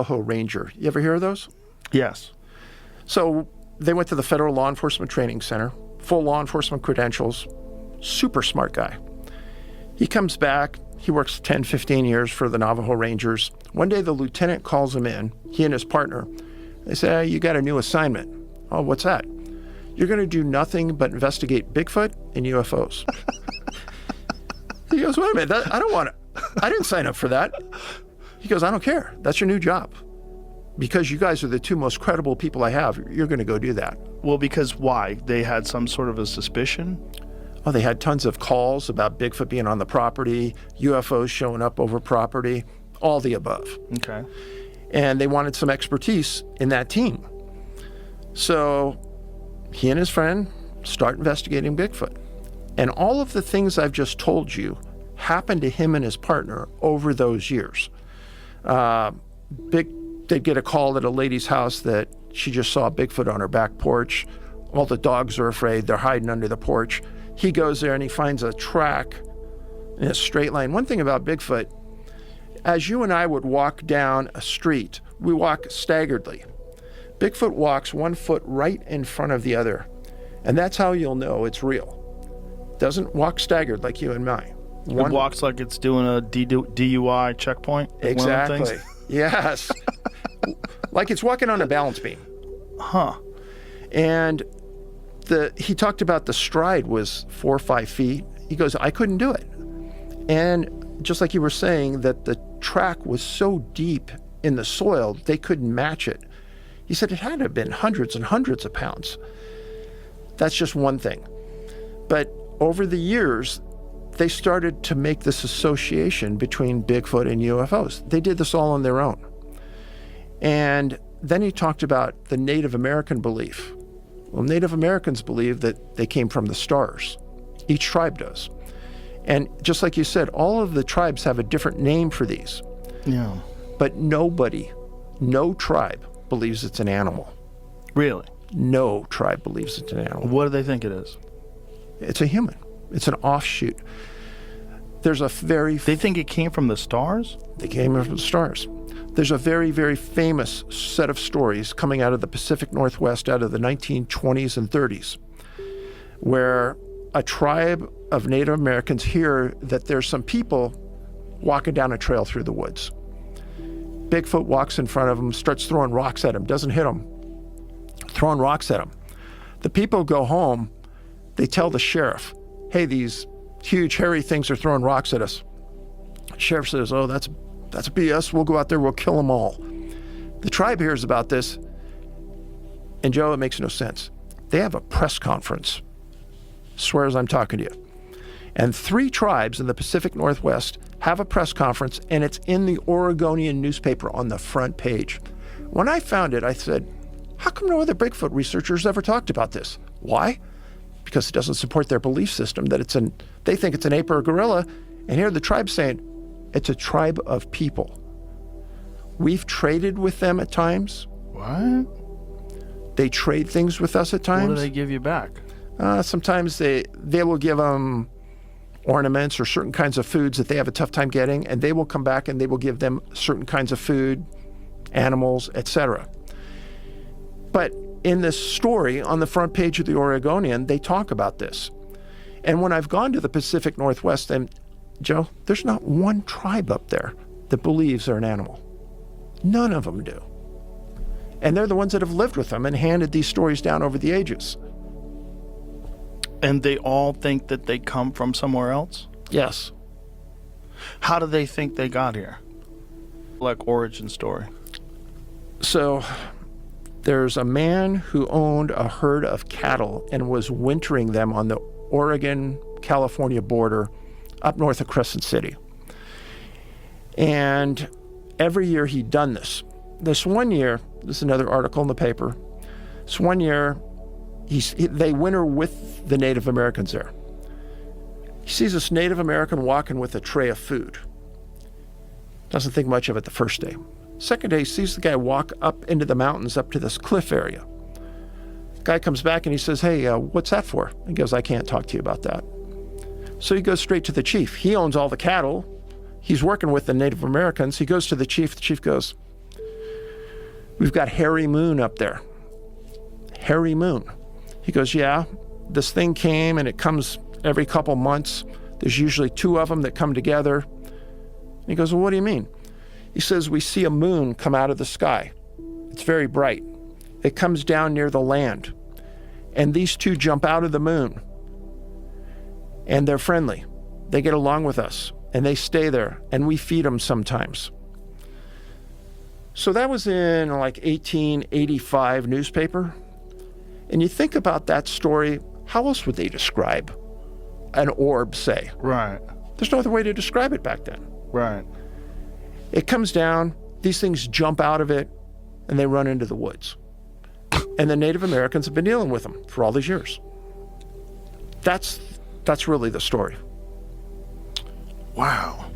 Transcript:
Navajo Ranger. You ever hear of those? Yes. So they went to the Federal Law Enforcement Training Center, full law enforcement credentials, super smart guy. He comes back, he works 10, 15 years for the Navajo Rangers. One day the lieutenant calls him in, he and his partner. They say, hey, you got a new assignment. Oh, what's that? You're going to do nothing but investigate Bigfoot and UFOs. He goes, wait a minute, I didn't sign up for that. He goes, I don't care. That's your new job. Because you guys are the two most credible people I have, you're going to go do that. Well, because why? They had some sort of a suspicion? Oh, they had tons of calls about Bigfoot being on the property, UFOs showing up over property, all the above. Okay. And they wanted some expertise in that team. So he and his friend start investigating Bigfoot. And all of the things I've just told you happened to him and his partner over those years. They'd get a call at a lady's house that she just saw Bigfoot on her back porch. All the dogs are afraid. They're hiding under the porch. He goes there and he finds a track in a straight line. One thing about Bigfoot, as you and I would walk down a street, we walk staggeredly. Bigfoot walks 1 foot right in front of the other. And that's how you'll know it's real. Doesn't walk staggered like you and me. It walks like it's doing a DUI checkpoint? Exactly. Yes. Like it's walking on a balance beam. Huh. And he talked about the stride was 4 or 5 feet. He goes, I couldn't do it. And just like you were saying, that the track was so deep in the soil, they couldn't match it. He said it had to have been hundreds and hundreds of pounds. That's just one thing. But over the years, they started to make this association between Bigfoot and UFOs. They did this all on their own. And then he talked about the Native American belief. Well, Native Americans believe that they came from the stars. Each tribe does. And just like you said, all of the tribes have a different name for these. Yeah. But no tribe believes it's an animal. Really? No tribe believes it's an animal. What do they think it is? It's a human. It's an offshoot. There's a very... They think it came from the stars? They came from the stars. There's a very, very famous set of stories coming out of the Pacific Northwest out of the 1920s and 30s, where a tribe of Native Americans hear that there's some people walking down a trail through the woods. Bigfoot walks in front of them, starts throwing rocks at him, doesn't hit him, throwing rocks at him. The people go home, they tell the sheriff, hey, these huge hairy things are throwing rocks at us. The sheriff says, oh, that's BS. We'll go out there, we'll kill them all. The tribe hears about this, and Joe, it makes no sense. They have a press conference. Swears I'm talking to you. And 3 tribes in the Pacific Northwest have a press conference, and it's in the Oregonian newspaper on the front page. When I found it, I said, how come no other Bigfoot researchers ever talked about this? Why? Because it doesn't support their belief system that they think it's an ape or a gorilla, and here the tribe's saying, it's a tribe of people. We've traded with them at times. What? They trade things with us at times. What do they give you back? Sometimes they will give them ornaments or certain kinds of foods that they have a tough time getting, and they will come back and they will give them certain kinds of food, animals, etc. But in this story on the front page of the Oregonian, they talk about this. And when I've gone to the Pacific Northwest, and Joe, there's not one tribe up there that believes they're an animal. None of them do. And they're the ones that have lived with them and handed these stories down over the ages. And they all think that they come from somewhere else? Yes. How do they think they got here? Like origin story. So there's a man who owned a herd of cattle and was wintering them on the Oregon-California border up north of Crescent City. And every year he'd done this. This one year, this is another article in the paper, this one year they winter with the Native Americans there. He sees this Native American walking with a tray of food. Doesn't think much of it the first day. Second day, he sees the guy walk up into the mountains up to this cliff area. Guy comes back and he says, hey, what's that for? He goes, I can't talk to you about that. So he goes straight to the chief. He owns all the cattle. He's working with the Native Americans. He goes to the chief. The chief goes, We've got Harry Moon up there. Harry Moon. He goes, yeah, this thing came and it comes every couple months. There's usually 2 of them that come together. And he goes, well, what do you mean? He says, we see a moon come out of the sky. It's very bright. It comes down near the land. And these 2 jump out of the moon. And they're friendly. They get along with us. And they stay there. And we feed them sometimes. So that was in like 1885 newspaper. And you think about that story, how else would they describe an orb, say? Right. There's no other way to describe it back then. Right. It comes down, these things jump out of it, and they run into the woods. And the Native Americans have been dealing with them for all these years. That's really the story. Wow.